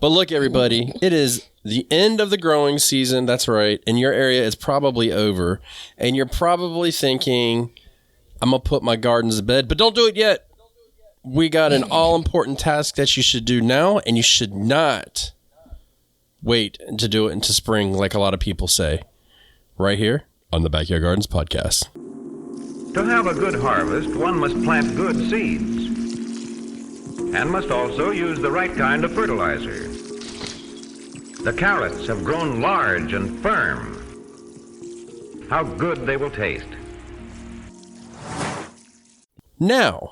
But look, everybody, it is the end of the growing season. That's right. And your area is probably over. And you're probably thinking, I'm going to put my gardens to bed. But don't do it yet. We got an all-important task that you should do now. And you should not wait to do it into spring like a lot of people say. Right here on the Backyard Gardens podcast. To have a good harvest, one must plant good seeds. And must also use the right kind of fertilizer. The carrots have grown large and firm. How good they will taste. Now,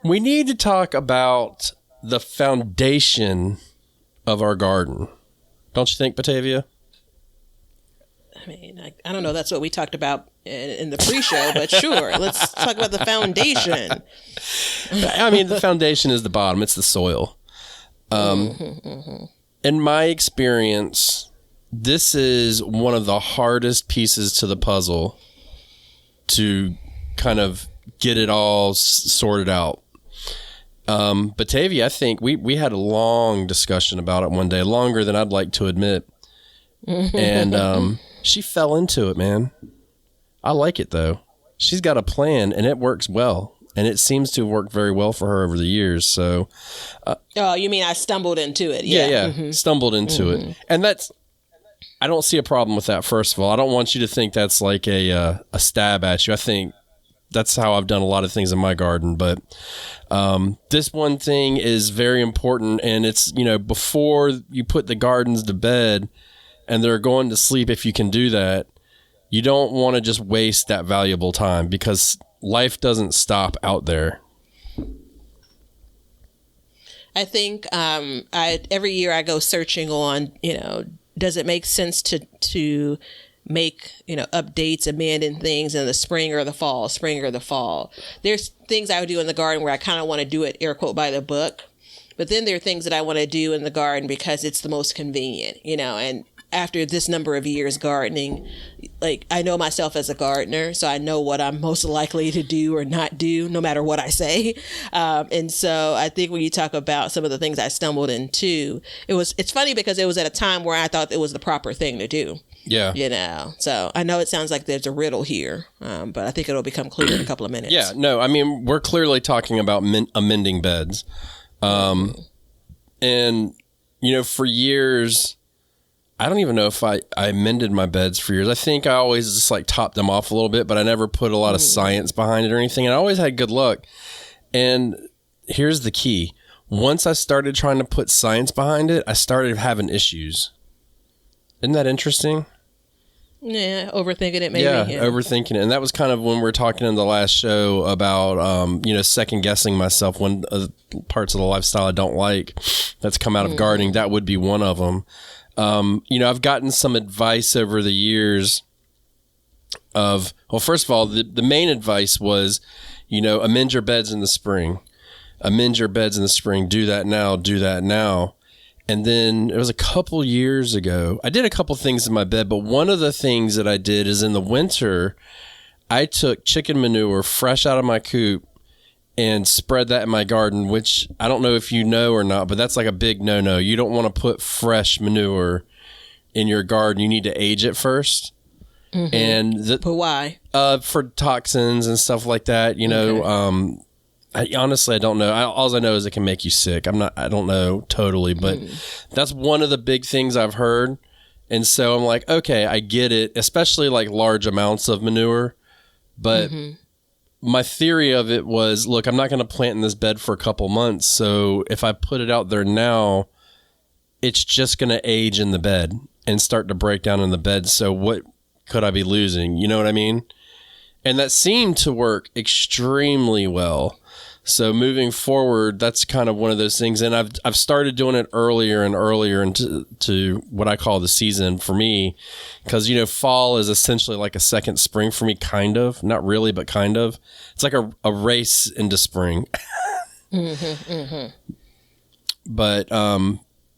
we need to talk about the foundation of our garden. Don't you think, Batavia? I mean, I don't know. That's what we talked about in the pre-show, but sure. Let's talk about the foundation. I mean, the foundation is the bottom. It's the soil. In my experience, this is one of the hardest pieces to the puzzle to kind of get it all sorted out. Batavia, I think we had a long discussion about it one day, longer than I'd like to admit. And she fell into it, man. I like it, though. She's got a plan, and it works well. And it seems to have worked very well for her over the years. So, oh, you mean I stumbled into it? Yeah. Stumbled into it. And I don't see a problem with that, first of all. I don't want you to think that's like a stab at you. I think that's how I've done a lot of things in my garden. But this one thing is very important. And it's, before you put the gardens to bed and they're going to sleep, if you can do that, you don't want to just waste that valuable time because life doesn't stop out there. I think every year I go searching on, does it make sense to make, updates, amending things in the spring or the fall? There's things I would do in the garden where I kind of want to do it, air quote, by the book. But then there are things that I want to do in the garden because it's the most convenient, and after this number of years gardening, like I know myself as a gardener, so I know what I'm most likely to do or not do, no matter what I say. And so I think when you talk about some of the things I stumbled into, it's funny because it was at a time where I thought it was the proper thing to do. Yeah. So I know it sounds like there's a riddle here, but I think it'll become clear in a couple of minutes. Yeah, no, I mean, we're clearly talking about amending beds. And, for years, I don't even know if I mended my beds for years. I think I always just like topped them off a little bit, but I never put a lot of science behind it or anything. And I always had good luck. And here's the key. Once I started trying to put science behind it, I started having issues. Isn't that interesting? Yeah, overthinking it maybe. Yeah, overthinking it. And that was kind of when we were talking in the last show about, second guessing myself when parts of the lifestyle I don't like that's come out of gardening. That would be one of them. I've gotten some advice over the years of, well, first of all, the main advice was, amend your beds in the spring. Amend your beds in the spring. Do that now. And then it was a couple years ago, I did a couple things in my bed, but one of the things that I did is in the winter, I took chicken manure fresh out of my coop and spread that in my garden, which I don't know if you know or not, but that's like a big no-no. You don't want to put fresh manure in your garden. You need to age it first. Mm-hmm. And but why? For toxins and stuff like that. Okay. I honestly don't know. All I know is it can make you sick. I don't know totally, but that's one of the big things I've heard. And so I'm like, okay, I get it, especially like large amounts of manure. But my theory of it was, look, I'm not going to plant in this bed for a couple months. So if I put it out there now, it's just going to age in the bed and start to break down in the bed. So what could I be losing? You know what I mean? And that seemed to work extremely well. So moving forward, that's kind of one of those things. And I've started doing it earlier and earlier into what I call the season for me. Because, fall is essentially like a second spring for me, kind of. Not really, but kind of. It's like a race into spring. But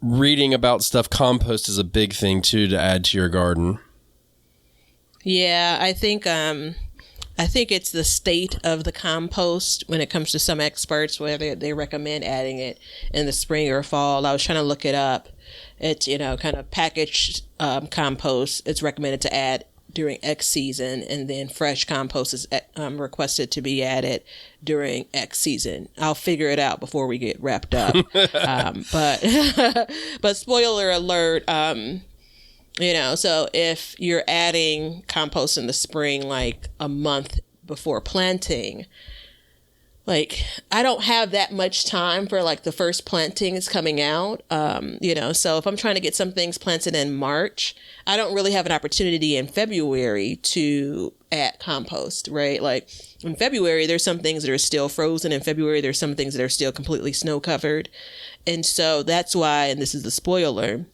reading about stuff, compost is a big thing, too, to add to your garden. Yeah, I think I think it's the state of the compost when it comes to some experts, whether they recommend adding it in the spring or fall. I was trying to look it up. It's, kind of packaged compost. It's recommended to add during X season, and then fresh compost is requested to be added during X season. I'll figure it out before we get wrapped up. But spoiler alert, so if you're adding compost in the spring, like a month before planting, like I don't have that much time for like the first plantings coming out. So if I'm trying to get some things planted in March, I don't really have an opportunity in February to add compost, right? Like in February, there's some things that are still frozen. In February, there's some things that are still completely snow covered. And so that's why, and this is the spoiler,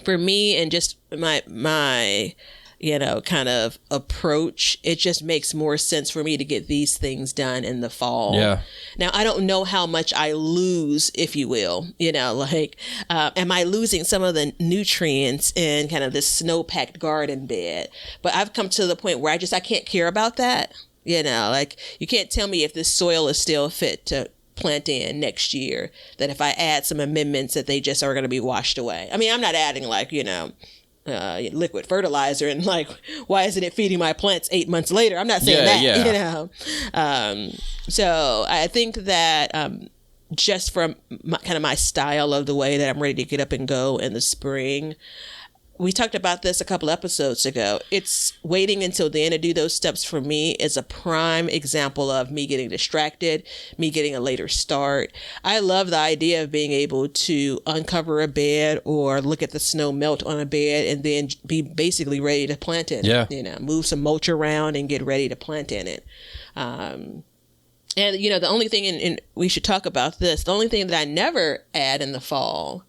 for me and just my kind of approach, it just makes more sense for me to get these things done in the fall. Yeah. Now, I don't know how much I lose, if you will, am I losing some of the nutrients in kind of this snow-packed garden bed? But I've come to the point where I can't care about that. You can't tell me if this soil is still fit to plant in next year, that if I add some amendments that they just are going to be washed away. I mean, I'm not adding liquid fertilizer and why isn't it feeding my plants 8 months later? I'm not saying So I think that just from my style of the way that I'm ready to get up and go in the spring, we talked about this a couple episodes ago. It's waiting until then to do those steps for me is a prime example of me getting distracted, me getting a later start. I love the idea of being able to uncover a bed or look at the snow melt on a bed and then be basically ready to plant in it. Yeah. Move some mulch around and get ready to plant in it. And, the only thing, and we should talk about this, the only thing that I never add in the fall,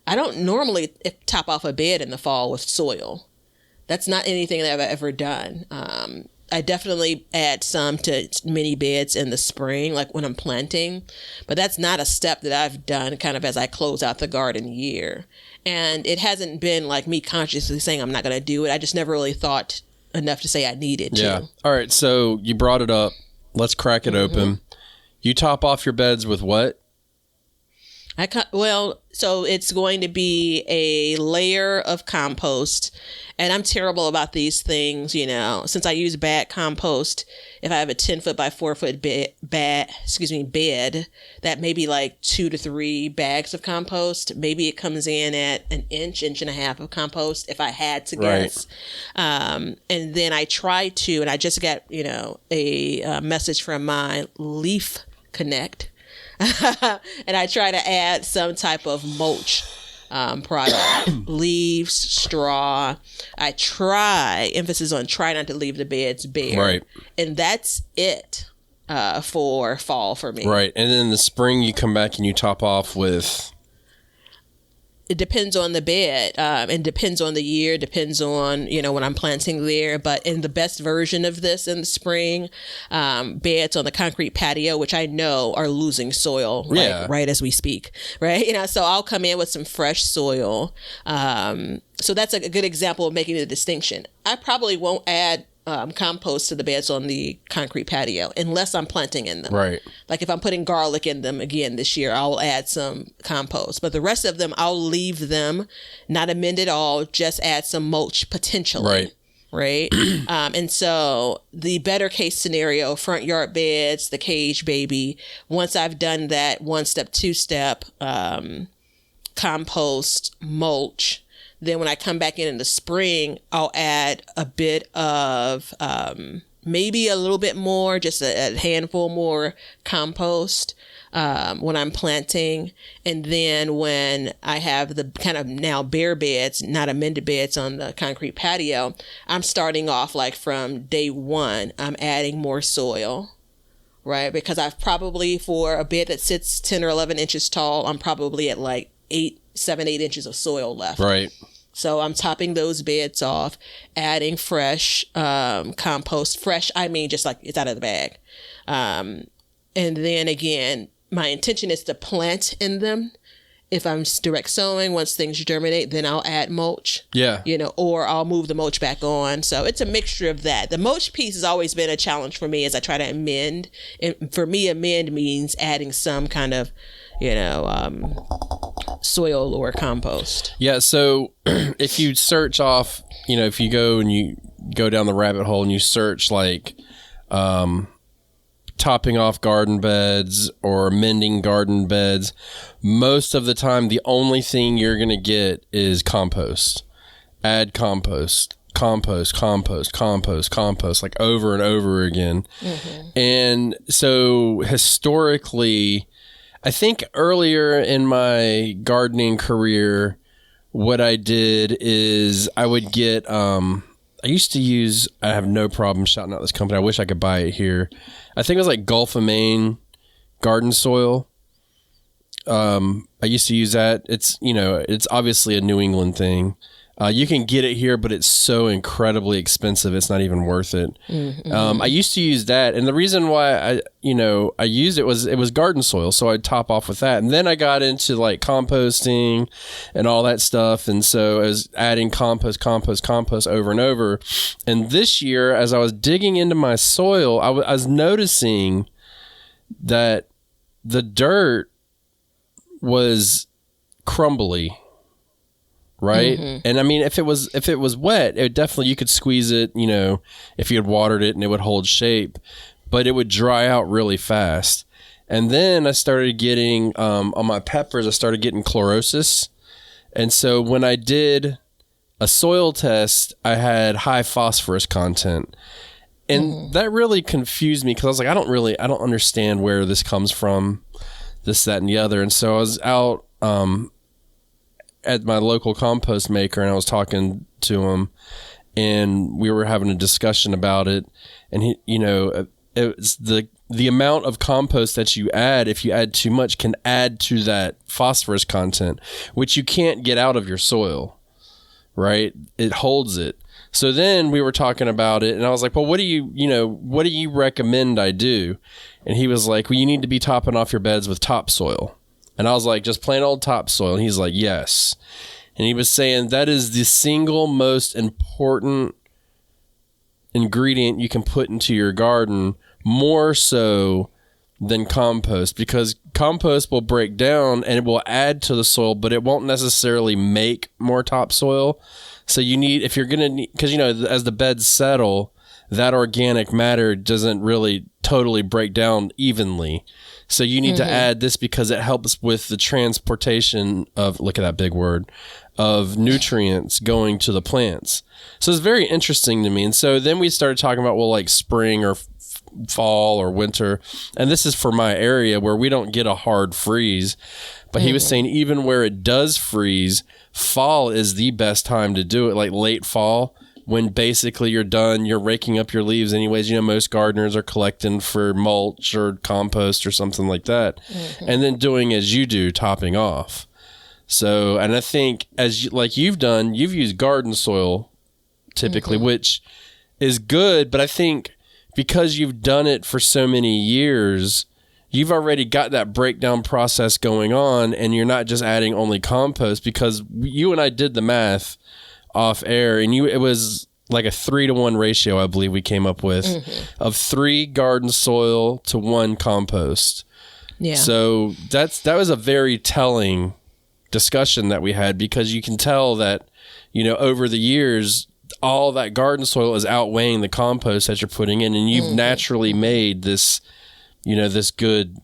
I don't normally top off a bed in the fall with soil. That's not anything that I've ever done. I definitely add some to mini beds in the spring, like when I'm planting, but that's not a step that I've done kind of as I close out the garden year. And it hasn't been like me consciously saying I'm not going to do it. I just never really thought enough to say I needed to. Yeah. All right. So you brought it up. Let's crack it open. You top off your beds with what? So it's going to be a layer of compost, and I'm terrible about these things, since I use bag compost. If I have a 10-foot by 4-foot bed, that may be like 2 to 3 bags of compost. Maybe it comes in at an inch and a half of compost, if I had to guess. Right. And then I try to, and I just got, a message from my Leaf Connect. And I try to add some type of mulch product, leaves, straw. I try, emphasis on try not to leave the beds bare. Right. And that's it for fall for me. Right. And then in the spring, you come back and you top off with... It depends on the bed, and depends on the year, depends on, when I'm planting there. But in the best version of this in the spring, beds on the concrete patio, which I know are losing soil right as we speak, right? So I'll come in with some fresh soil. So that's a good example of making the distinction. I probably won't add compost to the beds on the concrete patio unless I'm planting in them. Right. Like if I'm putting garlic in them again this year, I'll add some compost. But the rest of them, I'll leave them, not amend it all, just add some mulch potentially. Right. And so the better case scenario, front yard beds, the cage baby, once I've done that 1-step, 2-step, compost, mulch, then when I come back in the spring, I'll add a bit of, maybe a little bit more, just a handful more compost when I'm planting. And then when I have the kind of now bare beds, not amended beds on the concrete patio, I'm starting off like from day one, I'm adding more soil. Right. Because I've probably, for a bed that sits 10 or 11 inches tall, I'm probably at like 7, 8 inches of soil left. Right. So I'm topping those beds off, adding fresh compost. Fresh, I mean just like it's out of the bag. And then again, my intention is to plant in them if I'm direct sowing, once things germinate, then I'll add mulch. Yeah. Or I'll move the mulch back on. So it's a mixture of that. The mulch piece has always been a challenge for me as I try to amend. And for me, amend means adding some kind of, soil or compost. Yeah. So if you search off, if you go and you go down the rabbit hole and you search like, topping off garden beds or mending garden beds, most of the time the only thing you're going to get is compost. Add compost, like over and over again. And so historically, I think earlier in my gardening career, what I did is I would get I have no problem shouting out this company. I wish I could buy it here. I think it was like Gulf of Maine garden soil. I used to use that. It's, it's obviously a New England thing. You can get it here, but it's so incredibly expensive. It's not even worth it. I used to use that. And the reason why I used it was garden soil. So I'd top off with that. And then I got into like composting and all that stuff. And so I was adding compost over and over. And this year, as I was digging into my soil, I was noticing that the dirt was crumbly. Right. And I mean, if it was wet, it definitely, you could squeeze it, if you had watered it and it would hold shape, but it would dry out really fast. And then I started getting, on my peppers, I started getting chlorosis. And so when I did a soil test, I had high phosphorus content. And that really confused me because I was like, I don't understand where this comes from, this, that, and the other. And so I was out, at my local compost maker, and I was talking to him, and we were having a discussion about it. And he, it's the amount of compost that you add, if you add too much, can add to that phosphorus content, which you can't get out of your soil, right? It holds it. So then we were talking about it, and I was like, well, what do you recommend I do? And he was like, well, you need to be topping off your beds with topsoil. And I was like, just plain old topsoil. And he's like, yes. And he was saying that is the single most important ingredient you can put into your garden, more so than compost, because compost will break down and it will add to the soil, but it won't necessarily make more topsoil. So you need, if you're going to, because, as the beds settle, that organic matter doesn't really totally break down evenly. So you need to add this because it helps with the transportation of, look at that big word, of nutrients going to the plants. So it's very interesting to me. And so then we started talking about, well, like spring or fall or winter. And this is for my area where we don't get a hard freeze. But he was saying even where it does freeze, fall is the best time to do it, like late fall. When basically you're done, you're raking up your leaves anyways. Most gardeners are collecting for mulch or compost or something like that. And then doing as you do, topping off. So, and I think like you've done, you've used garden soil typically, which is good. But I think because you've done it for so many years, you've already got that breakdown process going on, and you're not just adding only compost, because you and I did the math off air, and it was like a 3-to-1 ratio, I believe we came up with, of 3 garden soil to 1 compost. Yeah. So that was a very telling discussion that we had, because you can tell that, over the years, all that garden soil is outweighing the compost that you're putting in, and you've naturally made this, this good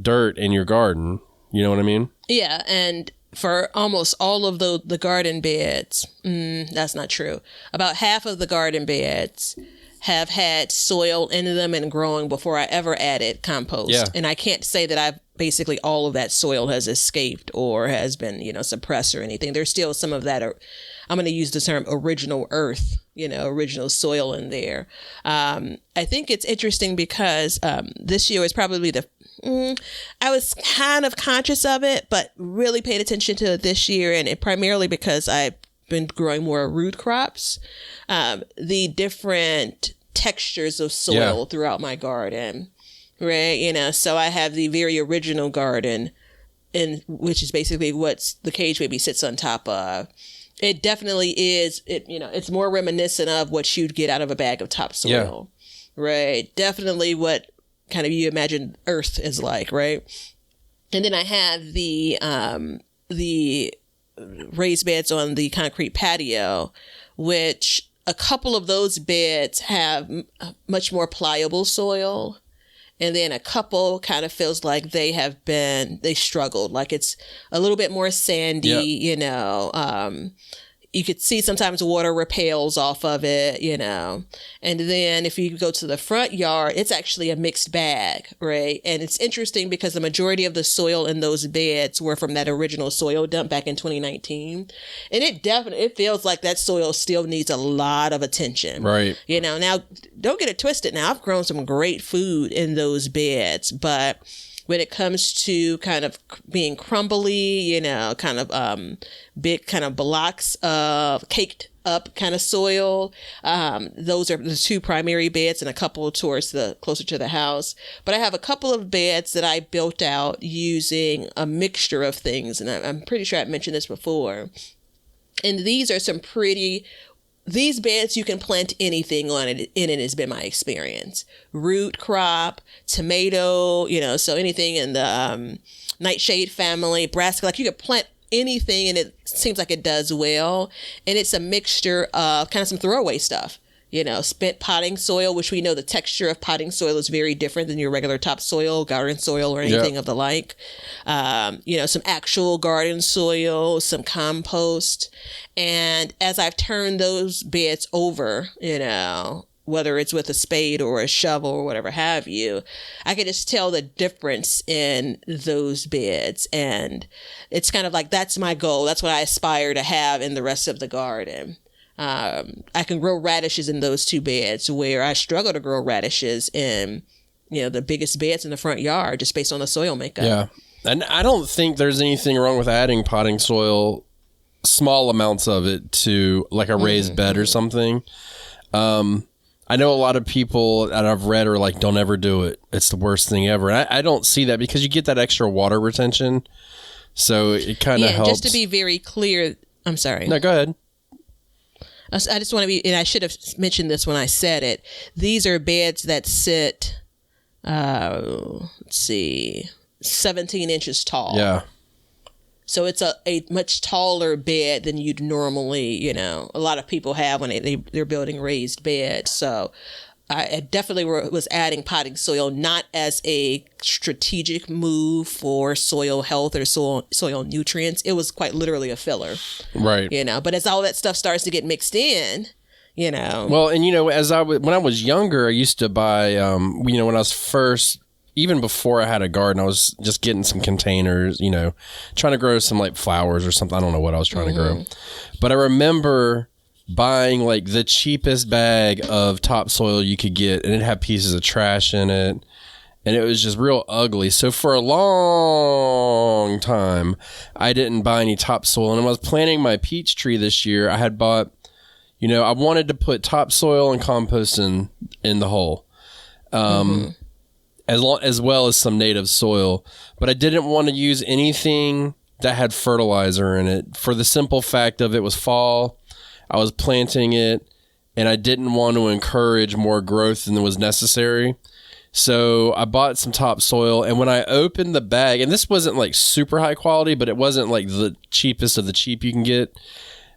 dirt in your garden. You know what I mean? Yeah, and for almost all of the garden beds, that's not true. About half of the garden beds have had soil in them and growing before I ever added compost. Yeah. And I can't say that I've basically all of that soil has escaped or has been, suppressed or anything. There's still some of that, I'm going to use the term original earth, original soil in there. I think it's interesting because this year is probably I was kind of conscious of it, but really paid attention to it this year, and it primarily because I've been growing more root crops, the different textures of soil throughout my garden, right? So I have the very original garden, which is basically what the cage baby sits on top of. It definitely is. It's more reminiscent of what you'd get out of a bag of topsoil, right? Definitely what kind of you imagine Earth is like, right? And then I have the raised beds on the concrete patio, which a couple of those beds have much more pliable soil. And then a couple kind of feels like they struggled. Like it's a little bit more sandy, you could see sometimes water repels off of it, And then if you go to the front yard, it's actually a mixed bag, right? And it's interesting because the majority of the soil in those beds were from that original soil dump back in 2019. And it feels like that soil still needs a lot of attention. Right. Now don't get it twisted. Now I've grown some great food in those beds, but when it comes to kind of being crumbly, kind of big kind of blocks of caked up kind of soil, those are the two primary beds and a couple towards closer to the house. But I have a couple of beds that I built out using a mixture of things, and I'm pretty sure I mentioned this before. And these are these beds, you can plant anything on it in it, has been my experience. Root crop, tomato, so anything in the nightshade family, brassica, like you could plant anything and it seems like it does well. And it's a mixture of kind of some throwaway stuff. Spent potting soil, which we know the texture of potting soil is very different than your regular topsoil, garden soil, or anything of the like. Some actual garden soil, some compost. And as I've turned those beds over, whether it's with a spade or a shovel or whatever have you, I can just tell the difference in those beds. And it's kind of like, that's my goal. That's what I aspire to have in the rest of the garden. I can grow radishes in those two beds, where I struggle to grow radishes in, the biggest beds in the front yard just based on the soil makeup. Yeah. And I don't think there's anything wrong with adding potting soil, small amounts of it, to like a raised bed or something. I know a lot of people that I've read are like, don't ever do it. It's the worst thing ever. And I don't see that because you get that extra water retention. So it kind of helps. Just to be very clear, I'm sorry. No, go ahead. I just want to be, and I should have mentioned this when I said it. These are beds that sit, 17 inches tall. Yeah. So it's a much taller bed than you'd normally, a lot of people have when they're building raised beds. So I definitely was adding potting soil, not as a strategic move for soil health or soil nutrients. It was quite literally a filler. Right. But as all that stuff starts to get mixed in, Well, and when I was younger, I used to buy, when I was first, even before I had a garden, I was just getting some containers, trying to grow some like flowers or something. I don't know what I was trying to grow. But I remember buying like the cheapest bag of topsoil you could get, and it had pieces of trash in it, and it was just real ugly. So for a long time, I didn't buy any topsoil. And when I was planting my peach tree this year, I had bought, I wanted to put topsoil and compost in the hole. As well as some native soil, but I didn't want to use anything that had fertilizer in it, for the simple fact of it was fall. I was planting it, and I didn't want to encourage more growth than was necessary. So I bought some topsoil, and when I opened the bag, and this wasn't like super high quality, but it wasn't like the cheapest of the cheap you can get.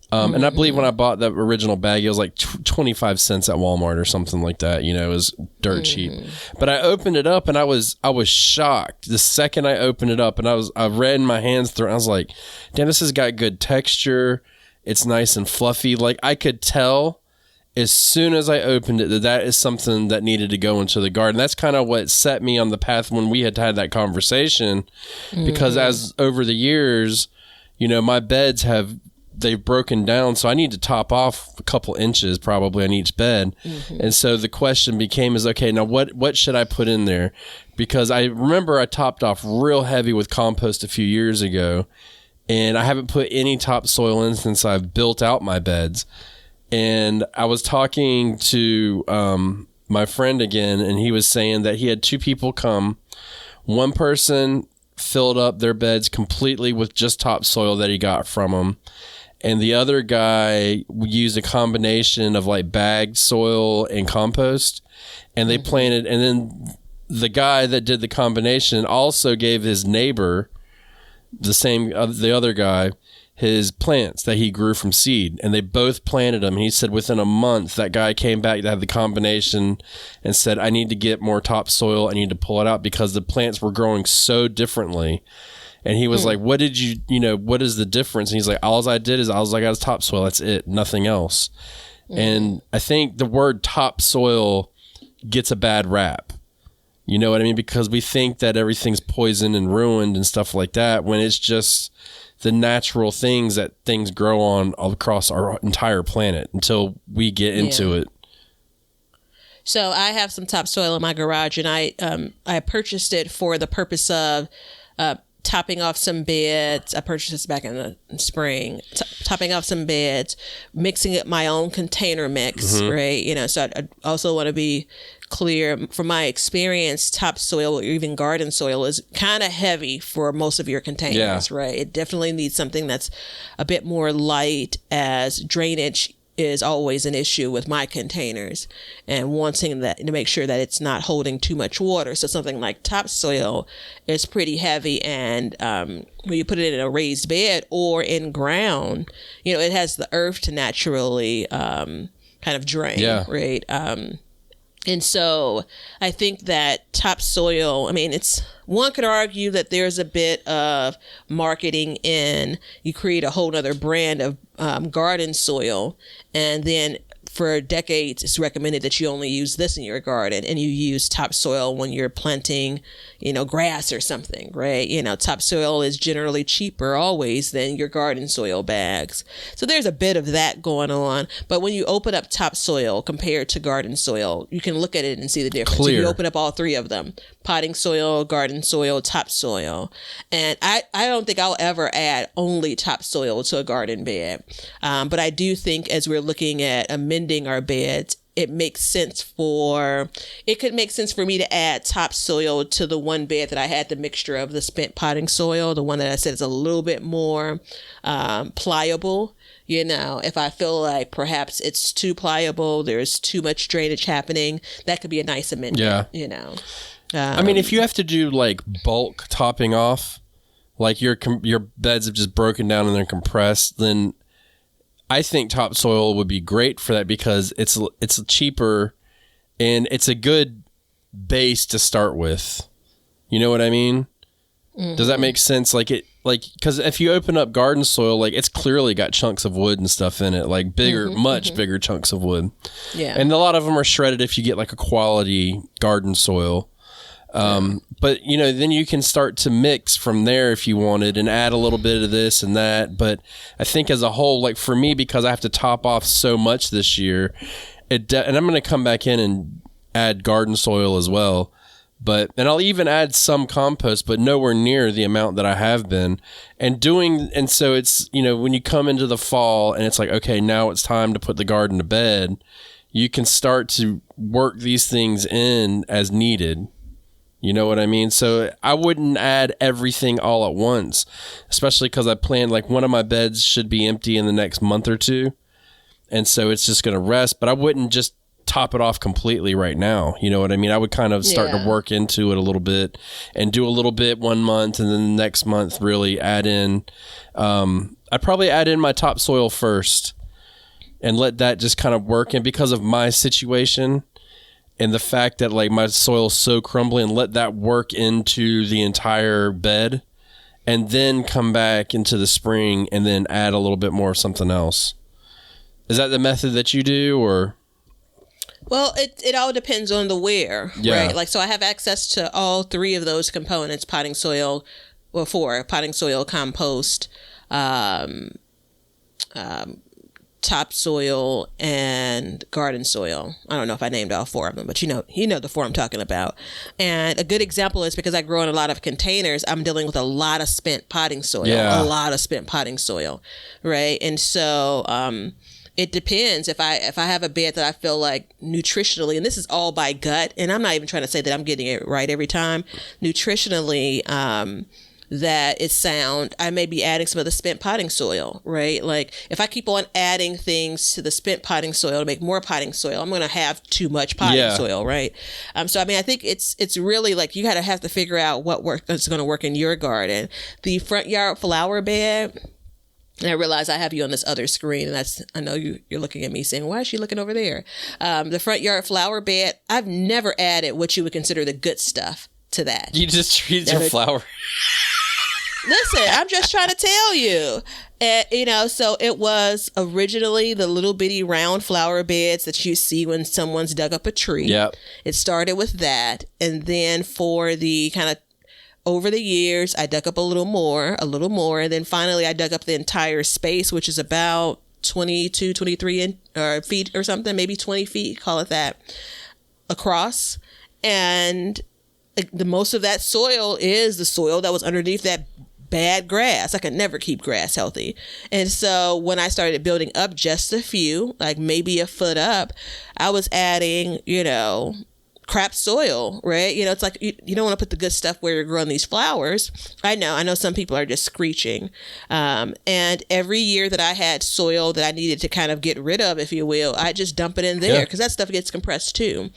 And I believe when I bought that original bag, it was like 25 cents at Walmart or something like that. It was dirt cheap. But I opened it up, and I was shocked the second I opened it up, and I ran my hands through it. I was like, damn, this has got good texture. It's nice and fluffy. Like, I could tell as soon as I opened it that is something that needed to go into the garden. That's kind of what set me on the path when we had that conversation, because as over the years, my beds they've broken down, so I need to top off a couple inches probably on each bed. And so the question became okay, now what should I put in there? Because I remember I topped off real heavy with compost a few years ago, and I haven't put any topsoil in since I've built out my beds. And I was talking to my friend again, and he was saying that he had two people come. One person filled up their beds completely with just topsoil that he got from them. And the other guy used a combination of like bagged soil and compost, and they planted. And then the guy that did the combination also gave his neighbor, the other guy, his plants that he grew from seed, and they both planted them. And he said within a month, that guy came back to have the combination and said, I need to get more topsoil. I need to pull it out because the plants were growing so differently. And he was like, what did what is the difference? And he's like, all I got is topsoil. That's it. Nothing else. And I think the word topsoil gets a bad rap. You know what I mean? Because we think that everything's poisoned and ruined and stuff like that, when it's just the natural things that things grow on across our entire planet until we get into it. So I have some topsoil in my garage, and I purchased it for the purpose of topping off some beds. I purchased this back in the spring. Topping off some beds, mixing up my own container mix, right? So I also want to be clear, from my experience, topsoil or even garden soil is kind of heavy for most of your containers, right? It definitely needs something that's a bit more light, as drainage is always an issue with my containers, and wanting that to make sure that it's not holding too much water. So something like topsoil is pretty heavy, and when you put it in a raised bed or in ground, it has the earth to naturally kind of drain, right? And so I think that topsoil, one could argue that there's a bit of marketing in, you create a whole other brand of garden soil, and then for decades it's recommended that you only use this in your garden, and you use topsoil when you're planting, grass or something, right? Topsoil is generally cheaper always than your garden soil bags. So there's a bit of that going on. But when you open up topsoil compared to garden soil, you can look at it and see the difference. Clear. If you open up all three of them, potting soil, garden soil, topsoil. And I don't think I'll ever add only topsoil to a garden bed. But I do think as we're looking at amending our beds, it could make sense for me to add topsoil to the one bed that I had the mixture of the spent potting soil, the one that I said is a little bit more pliable. If I feel like perhaps it's too pliable, there's too much drainage happening, that could be a nice amendment. If you have to do like bulk topping off, like your beds have just broken down and they're compressed, then I think topsoil would be great for that, because it's cheaper and it's a good base to start with. You know what I mean? Does that make sense? Because if you open up garden soil, it's clearly got chunks of wood and stuff in it, like much bigger chunks of wood. Yeah. And a lot of them are shredded if you get like a quality garden soil. But then you can start to mix from there if you wanted and add a little bit of this and that. But I think as a whole, like for me, because I have to top off so much this year, and I'm going to come back in and add garden soil as well. And I'll even add some compost, but nowhere near the amount that I have been. And so it's, when you come into the fall and it's like, okay, now it's time to put the garden to bed, you can start to work these things in as needed. You know what I mean? So I wouldn't add everything all at once, especially because I planned one of my beds should be empty in the next month or two. And so it's just going to rest, but I wouldn't just top it off completely right now. You know what I mean? I would kind of start to work into it a little bit and do a little bit 1 month, and then the next month really add in. I'd probably add in my topsoil first and let that just kind of work in because of my situation. And the fact that my soil is so crumbly, and let that work into the entire bed, and then come back into the spring and then add a little bit more of something else. Is that the method that you do, or? Well, it all depends on the where, right? So I have access to all three of those components: potting soil, potting soil, compost, topsoil, and garden soil. I don't know if I named all four of them, but you know the four I'm talking about. And a good example is because I grow in a lot of containers, I'm dealing with a lot of spent potting soil, right? And so it depends. If I have a bed that I feel like nutritionally, and this is all by gut, and I'm not even trying to say that I'm getting it right every time, nutritionally, that it's sound, I may be adding some of the spent potting soil, right? Like if I keep on adding things to the spent potting soil to make more potting soil, I'm going to have too much potting soil, right? So I mean, I think it's really like you gotta have to figure out what is going to work in your garden. The front yard flower bed. And I realize I have you on this other screen, and I know you're looking at me saying, why is she looking over there? The front yard flower bed, I've never added what you would consider the good stuff to that. You just treat your flower. Listen, I'm just trying to tell you. So it was originally the little bitty round flower beds that you see when someone's dug up a tree. Yep. It started with that. And then for the kind of over the years, I dug up a little more. And then finally I dug up the entire space, which is about 22, 23 feet or something, maybe 20 feet, call it that, across. And the most of that soil is the soil that was underneath that bad grass. I could never keep grass healthy. And so when I started building up just a few, like maybe a foot up, I was adding, crap soil, right? It's like you don't want to put the good stuff where you're growing these flowers. I know some people are just screeching. And every year that I had soil that I needed to kind of get rid of, if you will, I just dump it in there because that stuff gets compressed too.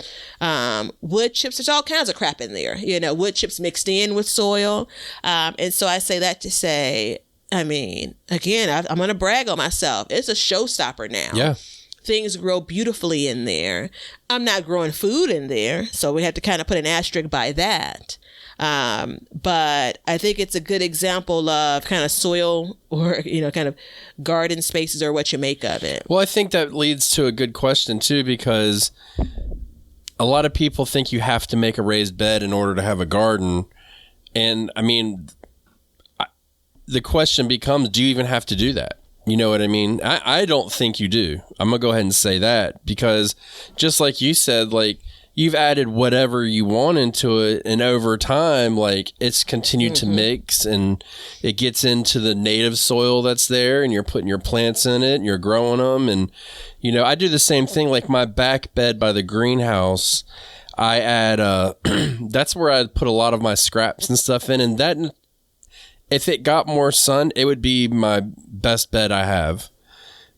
Wood chips, there's all kinds of crap in there, wood chips mixed in with soil. And so I say that to say, I mean, again, I'm going to brag on myself. It's a showstopper now. Yeah. Things grow beautifully in there. I'm not growing food in there, so we have to kind of put an asterisk by that. But I think it's a good example of kind of soil or, kind of garden spaces or what you make of it. Well, I think that leads to a good question, too, because a lot of people think you have to make a raised bed in order to have a garden. And, I mean, the question becomes, do you even have to do that? You know what I mean? I don't think you do. I'm going to go ahead and say that because just like you said, like you've added whatever you want into it. And over time, like it's continued to mix and it gets into the native soil that's there and you're putting your plants in it and you're growing them. And, I do the same thing. Like my back bed by the greenhouse, I add, that's where I put a lot of my scraps and stuff in. And that, if it got more sun, it would be my best bed I have.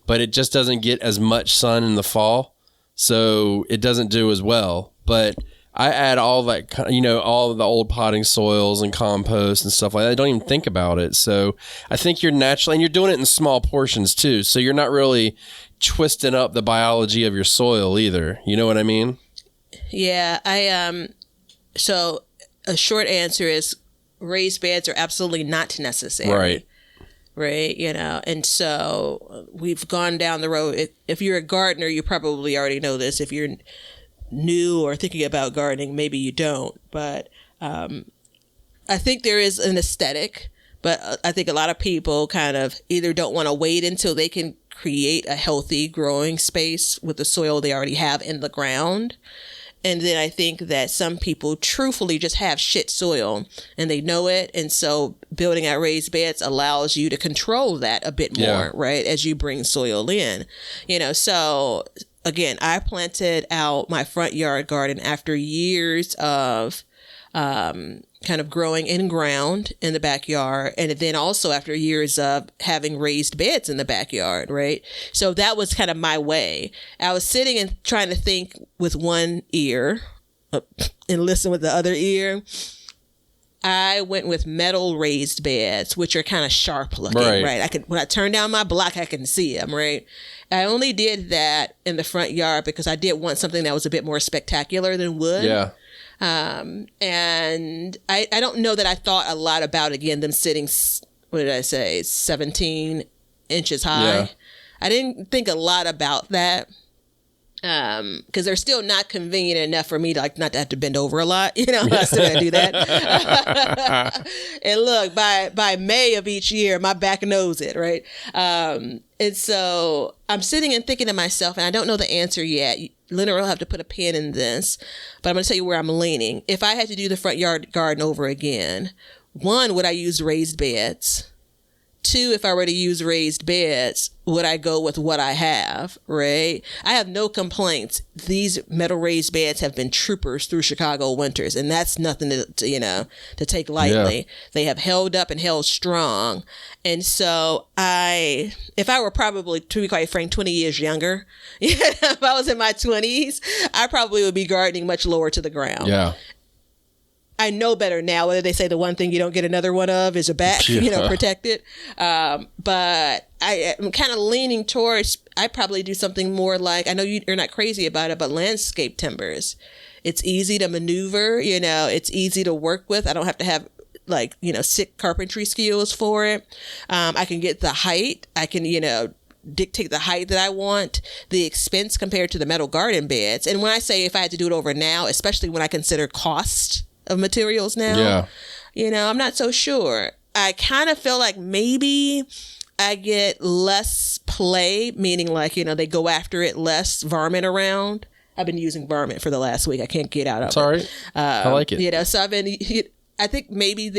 But it just doesn't get as much sun in the fall, so it doesn't do as well. But I add all that, all of the old potting soils and compost and stuff like that. I don't even think about it. So I think you're naturally, and you're doing it in small portions too. So you're not really twisting up the biology of your soil either. You know what I mean? Yeah, so a short answer is raised beds are absolutely not necessary. Right. And so we've gone down the road. If you're a gardener, you probably already know this. If you're new or thinking about gardening, maybe you don't. But I think there is an aesthetic, but I think a lot of people kind of either don't want to wait until they can create a healthy growing space with the soil they already have in the ground. And then I think that some people truthfully just have shit soil and they know it. And so building out raised beds allows you to control that a bit more, right? As you bring soil in, so again, I planted out my front yard garden after years of, kind of growing in ground in the backyard. And then also after years of having raised beds in the backyard, right? So that was kind of my way. I was sitting and trying to think with one ear and listen with the other ear. I went with metal raised beds, which are kind of sharp looking, right? When I turn down my block, I can see them, right? I only did that in the front yard because I did want something that was a bit more spectacular than wood. Yeah. And I don't know that I thought a lot about, again, them sitting, 17 inches high. Yeah. I didn't think a lot about that. Because they're still not convenient enough for me to not to have to bend over a lot, I still gotta do that. And look, by May of each year, my back knows it, right? And so I'm sitting and thinking to myself, and I don't know the answer yet. Leonard will have to put a pin in this, but I'm gonna tell you where I'm leaning. If I had to do the front yard garden over again, one, would I use raised beds? Two, if I were to use raised beds, would I go with what I have, right? I have no complaints. These metal raised beds have been troopers through Chicago winters, and that's nothing to take lightly. Yeah. They have held up and held strong. And so if I were probably, to be quite frank, 20 years younger, if I was in my 20s, I probably would be gardening much lower to the ground. Yeah. I know better now. Whether they say the one thing you don't get another one of is a bat, protected. But I'm kind of leaning towards, I probably do something more like, I know you're not crazy about it, but landscape timbers. It's easy to maneuver, it's easy to work with. I don't have to have sick carpentry skills for it. I can get the height. I can, dictate the height that I want, the expense compared to the metal garden beds. And when I say if I had to do it over now, especially when I consider cost of materials now, I'm not so sure. I kind of feel like maybe I get less play, meaning they go after it less, varmint around. I've been using varmint for the last week. I can't get out of it. Sorry. I like it. So I've been, I think maybe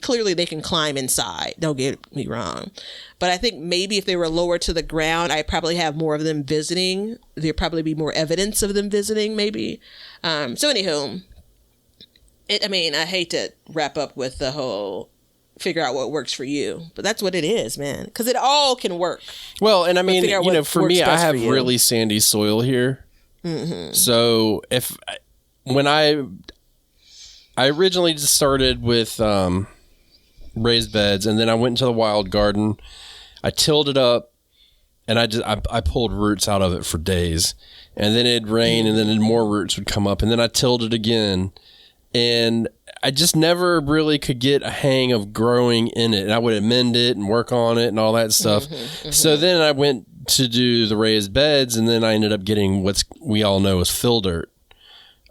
clearly they can climb inside. Don't get me wrong. But I think maybe if they were lower to the ground, I'd probably have more of them visiting. There'd probably be more evidence of them visiting maybe. So anywho, I hate to wrap up with the whole figure out what works for you, but that's what it is, man. Because it all can work. Well, and for me, I have really sandy soil here. Mm-hmm. So when I originally just started with raised beds, and then I went into the wild garden. I tilled it up, and I pulled roots out of it for days, and then it'd rain, and then more roots would come up, and then I tilled it again. And I just never really could get a hang of growing in it. And I would amend it and work on it and all that stuff. Mm-hmm. So then I went to do the raised beds, and then I ended up getting what we all know as fill dirt,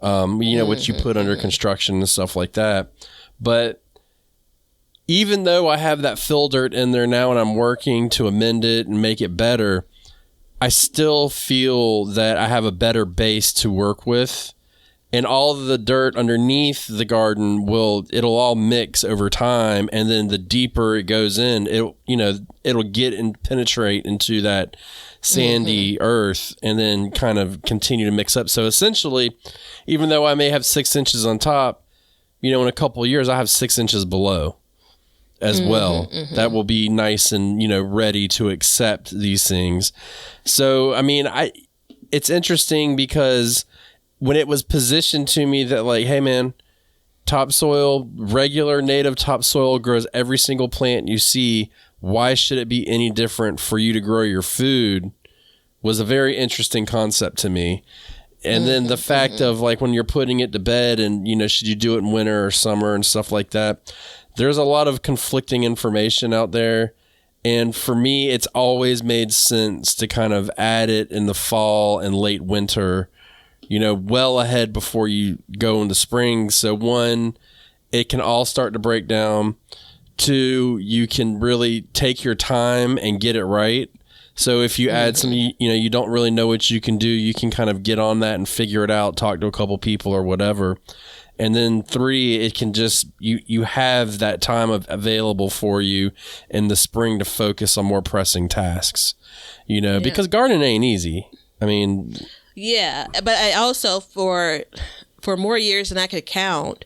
what you put under construction and stuff like that. But even though I have that fill dirt in there now and I'm working to amend it and make it better, I still feel that I have a better base to work with. And all of the dirt underneath the garden it'll all mix over time, and then the deeper it goes in, it'll get and penetrate into that sandy earth, and then kind of continue to mix up. So essentially, even though I may have 6 inches on top, in a couple of years I have 6 inches below as well. Mm-hmm. That will be nice and ready to accept these things. So it's interesting because when it was positioned to me that hey man, topsoil, regular native topsoil grows every single plant you see. Why should it be any different for you to grow your food? Was a very interesting concept to me. And then the fact of when you're putting it to bed and, should you do it in winter or summer and stuff like that? There's a lot of conflicting information out there. And for me, it's always made sense to kind of add it in the fall and late winter, well ahead before you go into spring. So one, it can all start to break down. Two, you can really take your time and get it right. So if you add some, you don't really know what you can do, you can kind of get on that and figure it out, talk to a couple people or whatever. And then three, it can just, you have that time available for you in the spring to focus on more pressing tasks, because gardening ain't easy. Yeah, but I also, for more years than I could count,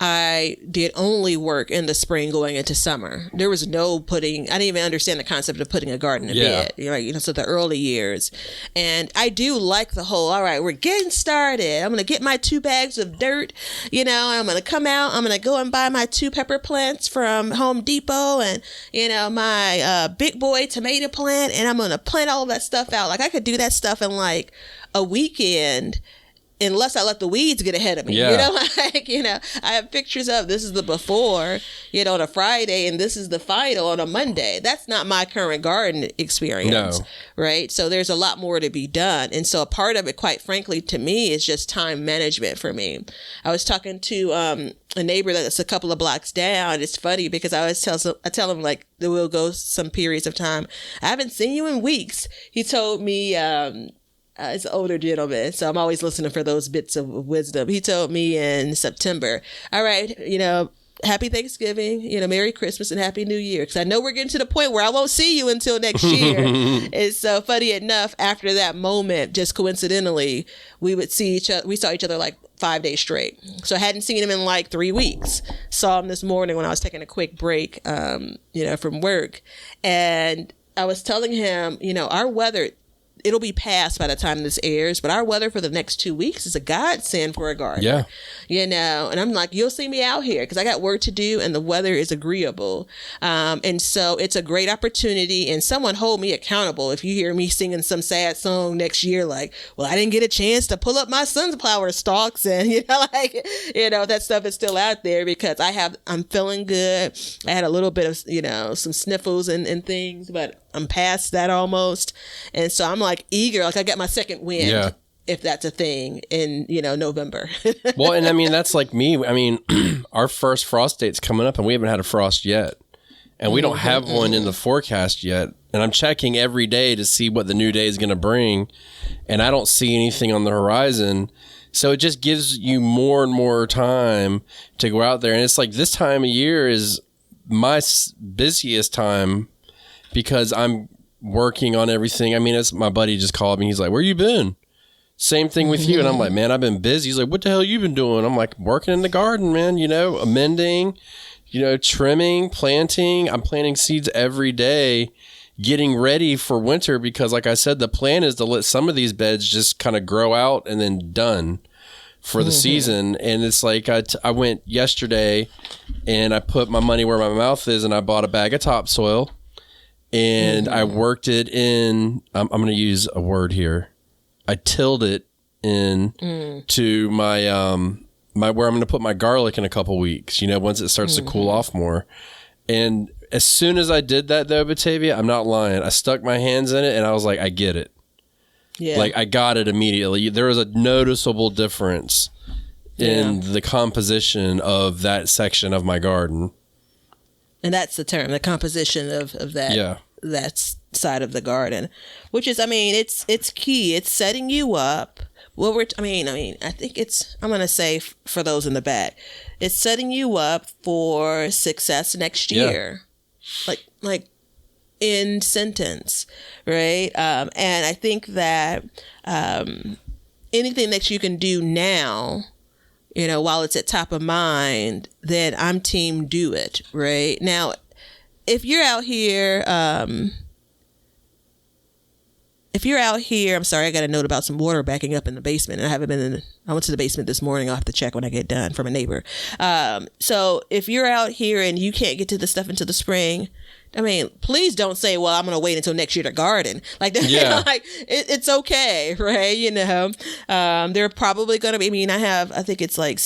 I did only work in the spring going into summer. There was no I didn't even understand the concept of putting a garden in bed, so the early years. And I do like the whole, all right, we're getting started. I'm going to get my 2 bags of dirt, I'm going to come out, I'm going to go and buy my 2 pepper plants from Home Depot and, my big boy tomato plant, and I'm going to plant all that stuff out. I could do that stuff in a weekend, unless I let the weeds get ahead of me. Yeah. I have pictures of this is the before, on a Friday, and this is the final on a Monday. That's not my current garden experience. No. Right? So there's a lot more to be done. And so a part of it, quite frankly, to me, is just time management for me. I was talking to a neighbor that's a couple of blocks down. It's funny because I always tell him there will go some periods of time. I haven't seen you in weeks. He told me, it's an older gentleman, so I'm always listening for those bits of wisdom. He told me in September, all right, happy Thanksgiving, Merry Christmas and Happy New Year. Because I know we're getting to the point where I won't see you until next year. And so funny enough, after that moment, just coincidentally, we saw each other like 5 days straight. So I hadn't seen him in like 3 weeks. Saw him this morning when I was taking a quick break, from work. And I was telling him, our weather, it'll be past by the time this airs, but our weather for the next 2 weeks is a godsend for a gardener. Yeah. And I'm like, you'll see me out here because I got work to do and the weather is agreeable. And so it's a great opportunity, and someone hold me accountable. If you hear me singing some sad song next year, like, well, I didn't get a chance to pull up my sunflower stalks and, that stuff is still out there because I'm feeling good. I had a little bit of, some sniffles and things, but I'm past that almost. And so I'm like eager, like I got my second wind, if that's a thing in, November. Well, and I mean, that's like me. I mean, our first frost date's coming up and we haven't had a frost yet. And we don't have one in the forecast yet. And I'm checking every day to see what the new day is going to bring. And I don't see anything on the horizon. So it just gives you more and more time to go out there. And it's like this time of year is my busiest time, because I'm working on everything. I mean, it's my buddy just called me. He's like, where you been? Same thing with you. And I'm like, man, I've been busy. He's like, what the hell you been doing? I'm like, working in the garden, man, amending, trimming, planting. I'm planting seeds every day, getting ready for winter, because like I said, the plan is to let some of these beds just kind of grow out and then done for the season. And it's like, I went yesterday and I put my money where my mouth is and I bought a bag of topsoil. And I worked it in, I'm going to use a word here. I tilled it in to my, where I'm going to put my garlic in a couple weeks, once it starts to cool off more. And as soon as I did that though, Batavia, I'm not lying. I stuck my hands in it and I was like, I get it. Yeah. Like I got it immediately. There was a noticeable difference in the composition of that section of my garden. And that's the term, the composition of that that side of the garden, which is, I mean, it's key. It's setting you up. Well, I think I'm going to say for those in the back, it's setting you up for success next year. Like in sentence, right? And I think that anything that you can do now, while it's at top of mind, then I'm team do it, right? Now, if you're out here, I'm sorry, I got a note about some water backing up in the basement. And I went to the basement this morning. I'll have to check when I get done from a neighbor. So if you're out here and you can't get to the stuff until the spring, I mean, please don't say, well, I'm going to wait until next year to garden. Like, it's okay, right? There are probably going to be, I think it's like,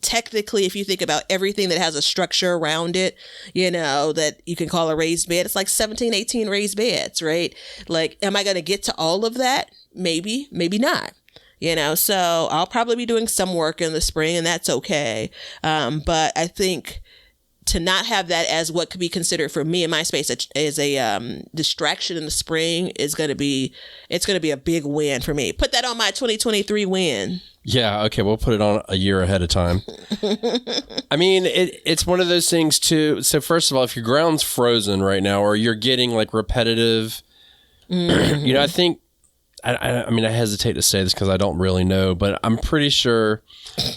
technically, if you think about everything that has a structure around it, that you can call a raised bed, it's like 17, 18 raised beds, right? Like, am I going to get to all of that? Maybe, maybe not. So I'll probably be doing some work in the spring, and that's okay. But I think to not have that as what could be considered for me in my space as a distraction in the spring it's going to be a big win for me. Put that on my 2023 win. Yeah. Okay. We'll put it on a year ahead of time. I mean, it's one of those things too. So first of all, if your ground's frozen right now, or you're getting like repetitive, I think, I mean, I hesitate to say this because I don't really know, but I'm pretty sure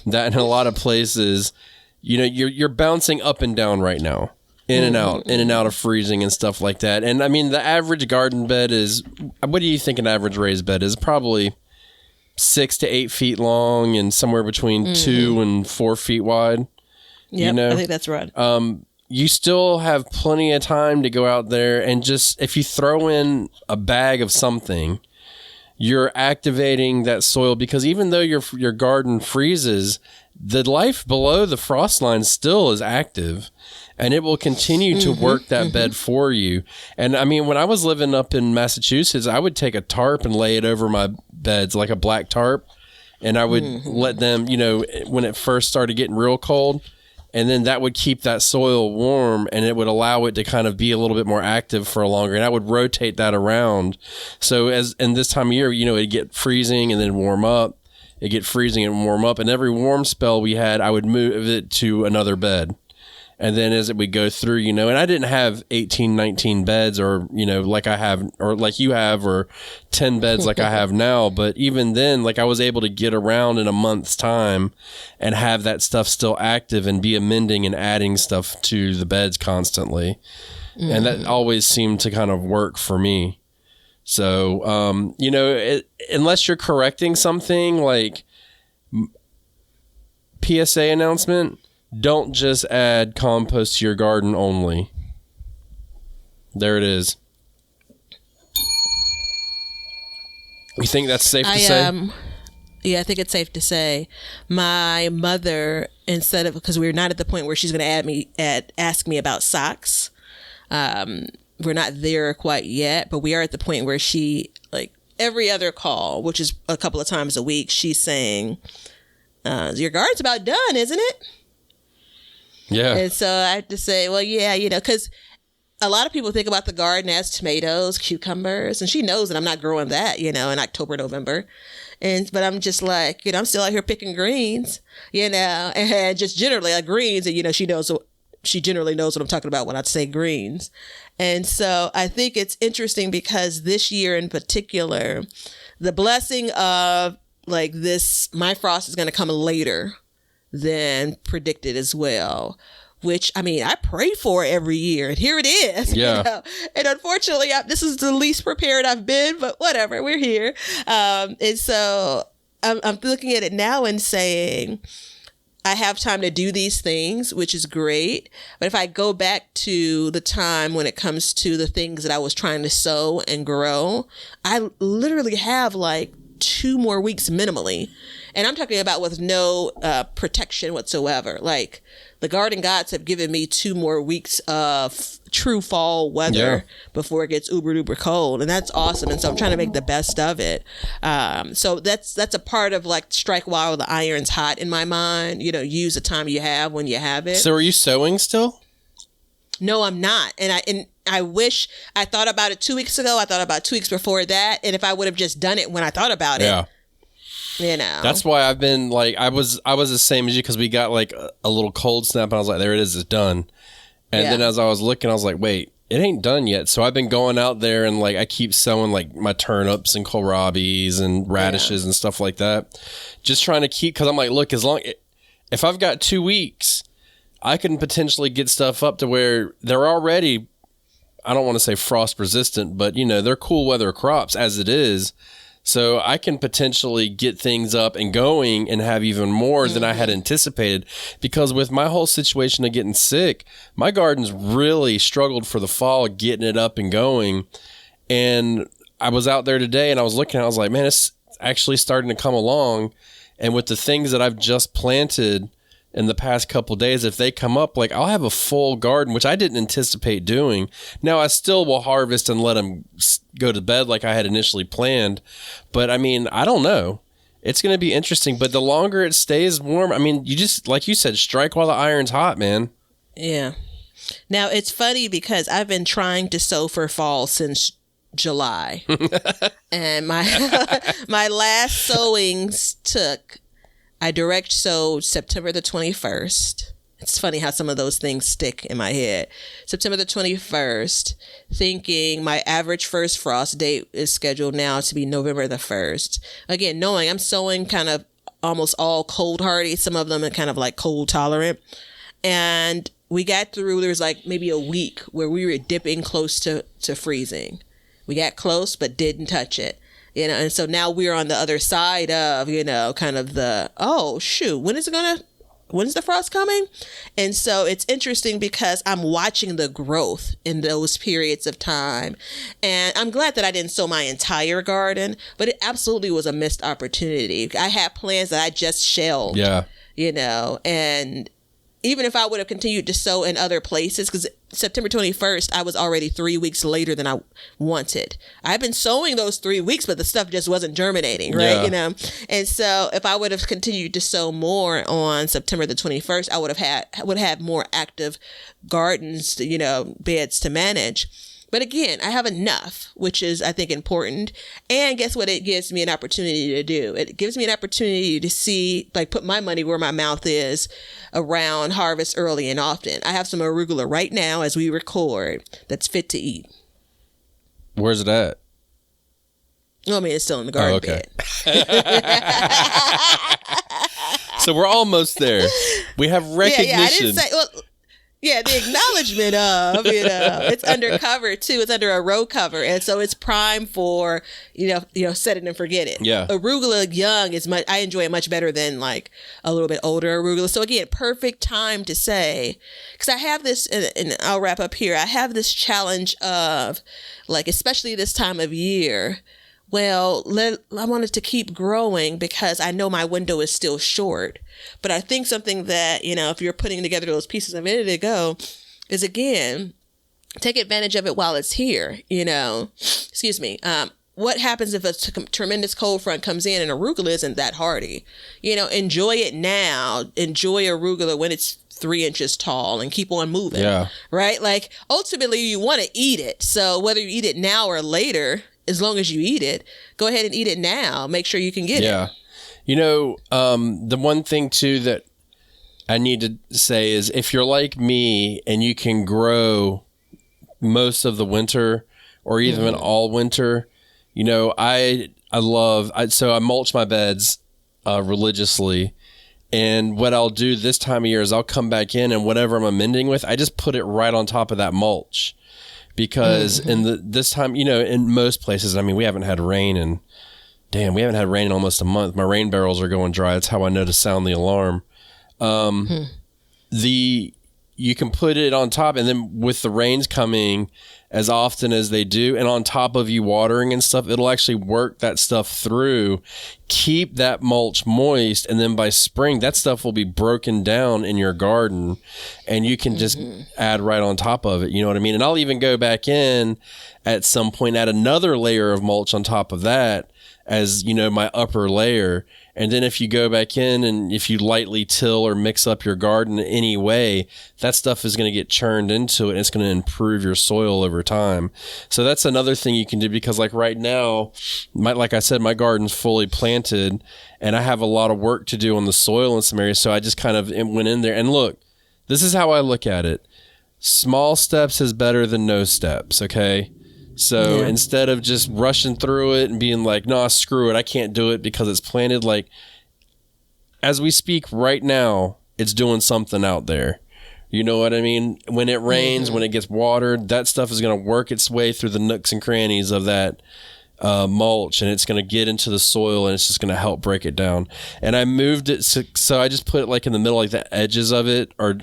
that in a lot of places, you're bouncing up and down right now, in and out of freezing and stuff like that. And I mean, the average garden bed is, what do you think an average raised bed is? Probably 6 to 8 feet long and somewhere between 2 and 4 feet wide. Yeah, I think that's right. You still have plenty of time to go out there and just, if you throw in a bag of something, you're activating that soil, because even though your garden freezes, the life below the frost line still is active, and it will continue to work that bed for you. And I mean, when I was living up in Massachusetts, I would take a tarp and lay it over my beds, like a black tarp, and I would let them, when it first started getting real cold, and then that would keep that soil warm, and it would allow it to kind of be a little bit more active for longer. And I would rotate that around. So in this time of year, it'd get freezing and then warm up. It'd get freezing and warm up. And every warm spell we had, I would move it to another bed. And then as we go through, you know, and I didn't have 18, 19 beds or, you know, like I have, or like you have, or 10 beds like I have now. But even then, like I was able to get around in a month's time and have that stuff still active and be amending and adding stuff to the beds constantly. Mm-hmm. And that always seemed to kind of work for me. So, you know, unless you're correcting something like PSA announcement, don't just add compost to your garden only. There it is. You think that's safe to say? Yeah, I think it's safe to say. My mother, instead of, because we're not at the point where she's going to ask me about socks. We're not there quite yet, but we are at the point where she, like every other call, which is a couple of times a week, she's saying, your garden's about done, isn't it? Yeah. And so I have to say, well, yeah, you know, because a lot of people think about the garden as tomatoes, cucumbers, and she knows that I'm not growing that, you know, in October, November. But I'm just like, you know, I'm still out here picking greens, you know, and just generally like greens, and, you know, she generally knows what I'm talking about when I say greens. And so I think it's interesting because this year in particular, the blessing of like this, my frost is going to come later than predicted as well, which, I mean, I pray for every year, and here it is. Yeah. You know? And unfortunately, this is the least prepared I've been, but whatever, we're here. And so I'm looking at it now and saying, I have time to do these things, which is great. But if I go back to the time when it comes to the things that I was trying to sow and grow, I literally have like 2 more weeks minimally. And I'm talking about with no protection whatsoever. Like the garden gods have given me 2 more weeks of true fall weather before it gets uber duper cold. And that's awesome. And so I'm trying to make the best of it. So that's a part of like strike while the iron's hot in my mind. You know, use the time you have when you have it. So are you sewing still? No, I'm not. And I wish I thought about it 2 weeks ago. I thought about 2 weeks before that. And if I would have just done it when I thought about it, you know, that's why I've been like, I was the same as you, because we got like a little cold snap and I was like, there it is, it's done. And then as I was looking, I was like, wait, it ain't done yet. So I've been going out there and like I keep sowing like my turnips and kohlrabis and radishes and stuff like that. Just trying to keep, because I'm like, look, if I've got 2 weeks, I can potentially get stuff up to where they're already, I don't want to say frost resistant, but you know, they're cool weather crops as it is. So I can potentially get things up and going and have even more than I had anticipated, because with my whole situation of getting sick, my garden's really struggled for the fall, getting it up and going. And I was out there today and I was looking, I was like, man, it's actually starting to come along. And with the things that I've just planted in the past couple of days, if they come up, like I'll have a full garden, which I didn't anticipate doing. Now I still will harvest and let them go to bed like I had initially planned. But I mean, I don't know. It's going to be interesting. But the longer it stays warm, I mean, you just, like you said, strike while the iron's hot, man. Yeah. Now it's funny because I've been trying to sow for fall since July. And my last sowings I direct sowed September the 21st. It's funny how some of those things stick in my head. September the 21st, thinking my average first frost date is scheduled now to be November the 1st. Again, knowing I'm sowing kind of almost all cold hardy. Some of them are kind of like cold tolerant. And we got through, there was like maybe a week where we were dipping close to freezing. We got close, but didn't touch it. You know, and so now we're on the other side of, you know, kind of the, oh, shoot, when's the frost coming? And so it's interesting because I'm watching the growth in those periods of time. And I'm glad that I didn't sow my entire garden, but it absolutely was a missed opportunity. I had plans that I just shelved, you know, and even if I would have continued to sow in other places, because September 21st, I was already 3 weeks later than I wanted. I've been sowing those 3 weeks, but the stuff just wasn't germinating, right? Yeah. You know, and so if I would have continued to sow more on September the 21st, I would have more active gardens, you know, beds to manage. But again, I have enough, which is, I think, important. And guess what? It gives me an opportunity to do. It gives me an opportunity to see, like, put my money where my mouth is around harvest early and often. I have some arugula right now as we record that's fit to eat. Where's it at? I mean, it's still in the garden bed. So we're almost there. We have recognition. Yeah, I didn't say... Well, yeah, the acknowledgement of, it's under cover too. It's under a row cover. And so it's prime for, set it and forget it. Yeah. Arugula young I enjoy it much better than like a little bit older arugula. So again, perfect time to say, because I have this, and I'll wrap up here. I have this challenge of, like, especially this time of year, well, I wanted to keep growing because I know my window is still short. But I think something that, if you're putting together those pieces a minute ago, is again, take advantage of it while it's here, Excuse me. What happens if a tremendous cold front comes in and arugula isn't that hardy? Enjoy it now. Enjoy arugula when it's 3 inches tall and keep on moving. Yeah. Right? Like, ultimately, you want to eat it. So whether you eat it now or later, as long as you eat it, go ahead and eat it now. Make sure you can get it. Yeah. The one thing too that I need to say is if you're like me and you can grow most of the winter or even all winter, I mulch my beds religiously. And what I'll do this time of year is I'll come back in and whatever I'm amending with, I just put it right on top of that mulch. Because this time, in most places, I mean, we haven't had rain in almost a month. My rain barrels are going dry. That's how I know to sound the alarm. You can put it on top, and then with the rains coming as often as they do, and on top of you watering and stuff, it'll actually work that stuff through, keep that mulch moist, and then by spring, that stuff will be broken down in your garden, and you can just add right on top of it. You know what I mean? And I'll even go back in at some point, add another layer of mulch on top of that as, my upper layer. And then if you go back in and if you lightly till or mix up your garden any way, that stuff is going to get churned into it and it's going to improve your soil over time. So that's another thing you can do because like right now, like I said, my garden's fully planted and I have a lot of work to do on the soil in some areas. So I just kind of went in there and look, this is how I look at it. Small steps is better than no steps. Okay. So instead of just rushing through it and being like, no, screw it, I can't do it because it's planted, like as we speak right now, it's doing something out there. You know what I mean? When it rains, when it gets watered, that stuff is going to work its way through the nooks and crannies of that mulch and it's going to get into the soil and it's just going to help break it down. And I moved it. So I just put it like in the middle, like the edges of it are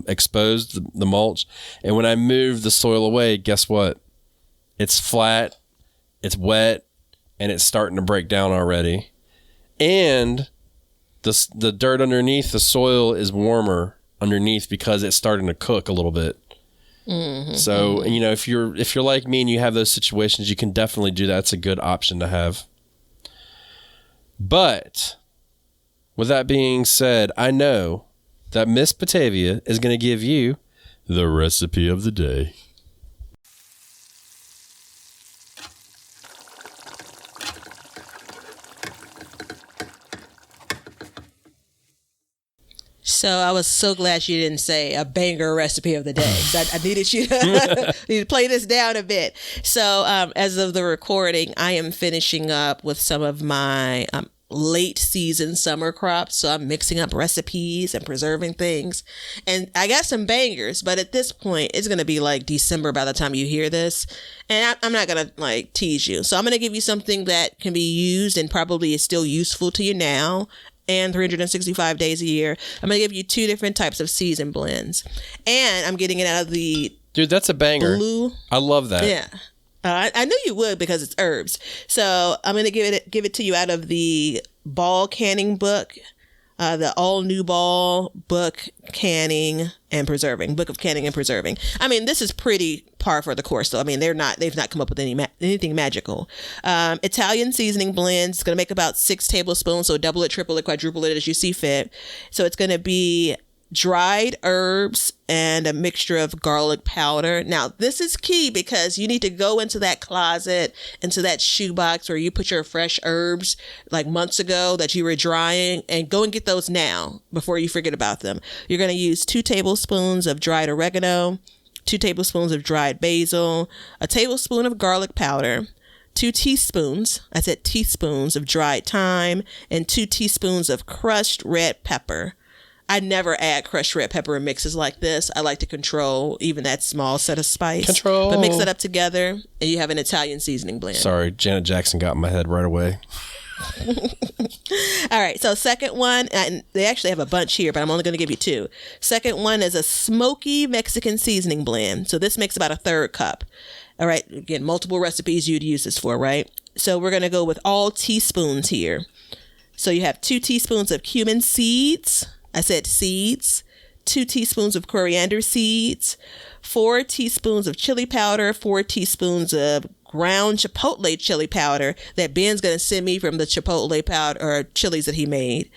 exposed, the mulch. And when I moved the soil away, guess what? It's flat, it's wet, and it's starting to break down already. And the dirt underneath, the soil is warmer underneath because it's starting to cook a little bit. So, if you're like me and you have those situations, you can definitely do that. It's a good option to have. But with that being said, I know that Miss Batavia is going to give you the recipe of the day. So I was so glad you didn't say a banger recipe of the day. I needed you to play this down a bit. So as of the recording, I am finishing up with some of my late season summer crops. So I'm mixing up recipes and preserving things. And I got some bangers, but at this point, it's going to be like December by the time you hear this. And I'm not going to like tease you. So I'm going to give you something that can be used and probably is still useful to you now and 365 days a year. I'm going to give you 2 different types of season blends. And I'm getting it out of the... Dude, that's a banger. Blue. I love that. Yeah. I knew you would because it's herbs. So I'm going to give it to you out of the Ball Canning book, the all new Ball book, Canning and Preserving, Book of Canning and Preserving. I mean, this is pretty par for the course, though. I mean, they've not come up with anything magical. Italian seasoning blends. It's going to make about 6 tablespoons. So double it, triple it, quadruple it as you see fit. So it's going to be dried herbs, and a mixture of garlic powder. Now, this is key because you need to go into that closet, into that shoebox where you put your fresh herbs like months ago that you were drying, and go and get those now before you forget about them. You're going to use 2 tablespoons of dried oregano, 2 tablespoons of dried basil, a tablespoon of garlic powder, 2 teaspoons, I said teaspoons of dried thyme, and 2 teaspoons of crushed red pepper. I never add crushed red pepper in mixes like this. I like to control even that small set of spice. Control. But mix that up together, and you have an Italian seasoning blend. Sorry, Janet Jackson got in my head right away. All right, so second one, and they actually have a bunch here, but I'm only going to give you 2. Second one is a smoky Mexican seasoning blend. So this makes about a 1/3 cup. All right, again, multiple recipes you'd use this for, right? So we're going to go with all teaspoons here. So you have 2 teaspoons of cumin seeds. I said seeds. 2 teaspoons of coriander seeds, 4 teaspoons of chili powder, 4 teaspoons of ground chipotle chili powder that Ben's going to send me from the chipotle powder or chilies that he made,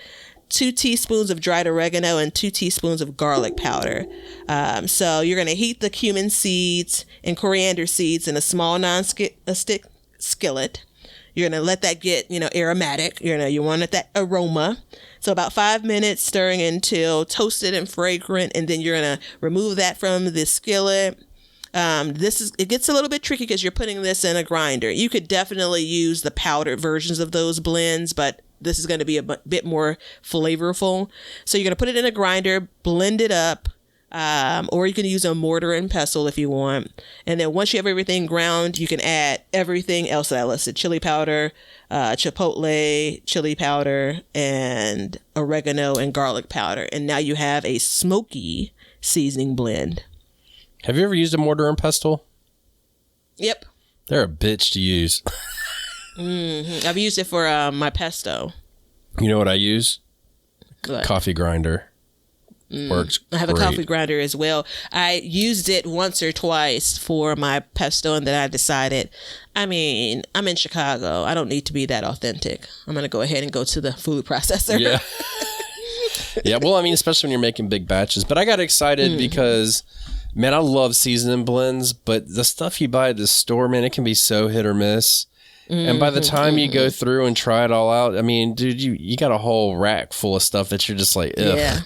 2 teaspoons of dried oregano, and 2 teaspoons of garlic powder. So you're going to heat the cumin seeds and coriander seeds in a small non-stick skillet. You're going to let that get, aromatic. You want that aroma. So about 5 minutes, stirring until toasted and fragrant, and then you're going to remove that from the skillet. It gets a little bit tricky because you're putting this in a grinder. You could definitely use the powdered versions of those blends, but this is going to be a bit more flavorful. So you're going to put it in a grinder, blend it up, or you can use a mortar and pestle if you want. And then once you have everything ground, you can add everything else that I listed: chili powder, chipotle chili powder, and oregano and garlic powder. And now you have a smoky seasoning blend. Have you ever used a mortar and pestle? Yep. They're a bitch to use. I've used it for my pesto. You know what I use? What? Coffee grinder. Works I have great. a coffee grinder as well. I used it once or twice for my pesto, and then I decided, I'm in Chicago. I don't need to be that authentic. I'm going to go ahead and go to the food processor. Yeah. Yeah, well, especially when you're making big batches. But I got excited because, man, I love seasoning blends, but the stuff you buy at the store, man, it can be so hit or miss. And by the time you go through and try it all out, dude, you got a whole rack full of stuff that you're just like, ugh. Yeah.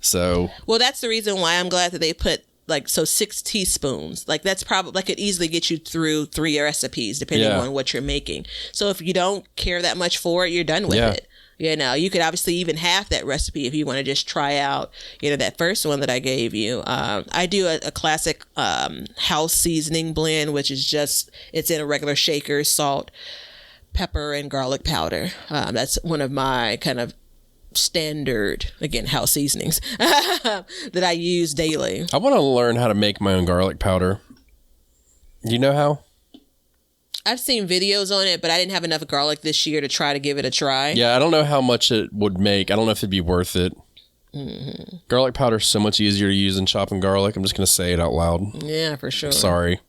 So. Well, that's the reason why I'm glad that they put 6 teaspoons. That's probably could easily get you through 3 recipes depending on what you're making. So if you don't care that much for it, you're done with it. You could obviously even half that recipe if you want to just try out, that first one that I gave you. I do a classic house seasoning blend, which is it's in a regular shaker, salt, pepper, and garlic powder. That's one of my kind of standard, again, house seasonings that I use daily. I want to learn how to make my own garlic powder. Do you know how? I've seen videos on it, but I didn't have enough garlic this year to try to give it a try. Yeah, I don't know how much it would make. I don't know if it'd be worth it. Mm-hmm. Garlic powder is so much easier to use than chopping garlic. I'm just going to say it out loud. Yeah, for sure. Sorry.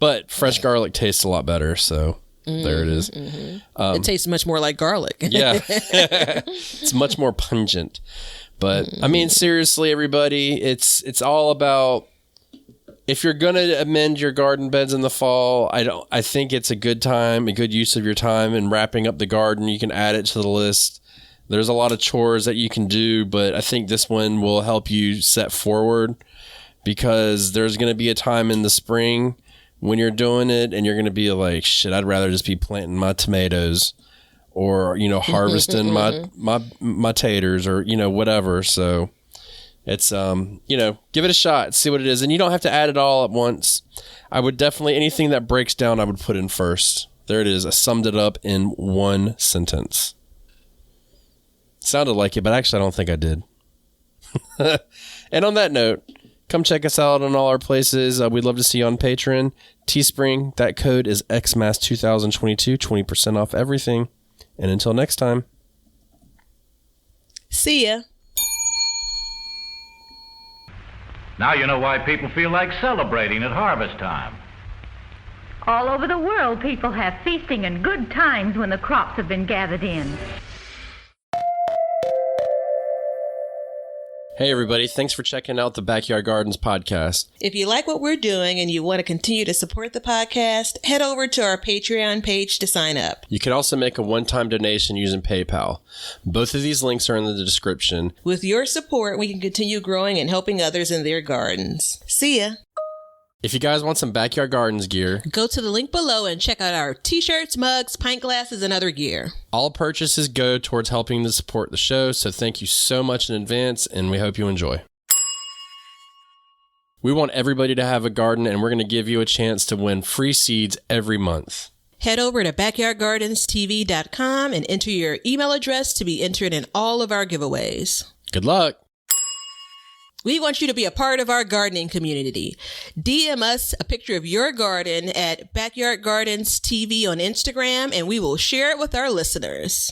But fresh garlic tastes a lot better, so there it is. Mm-hmm. It tastes much more like garlic. Yeah. It's much more pungent. But, seriously, everybody, it's all about... If you're going to amend your garden beds in the fall, I think it's a good time, a good use of your time in wrapping up the garden. You can add it to the list. There's a lot of chores that you can do, but I think this one will help you set forward because there's going to be a time in the spring when you're doing it and you're going to be like, shit, I'd rather just be planting my tomatoes or, harvesting my taters or, whatever. So... It's, give it a shot, see what it is. And you don't have to add it all at once. I would definitely, anything that breaks down, I would put in first. There it is. I summed it up in one sentence. Sounded like it, but actually I don't think I did. And on that note, come check us out on all our places. We'd love to see you on Patreon. Teespring, that code is XMAS2022, 20% off everything. And until next time. See ya. Now you know why people feel like celebrating at harvest time. All over the world, people have feasting and good times when the crops have been gathered in. Hey, everybody. Thanks for checking out the Backyard Gardens podcast. If you like what we're doing and you want to continue to support the podcast, head over to our Patreon page to sign up. You can also make a one-time donation using PayPal. Both of these links are in the description. With your support, we can continue growing and helping others in their gardens. See ya. If you guys want some Backyard Gardens gear, Go to the link below and check out our t-shirts, mugs, pint glasses, and other gear. all purchases go towards helping to support the show, so thank you so much in advance, and we hope you enjoy. We want everybody to have a garden, and we're going to give you a chance to win free seeds every month. Head over to backyardgardenstv.com and enter your email address to be entered in all of our giveaways. Good luck! We want you to be a part of our gardening community. DM us a picture of your garden at Backyard Gardens TV on Instagram, and we will share it with our listeners.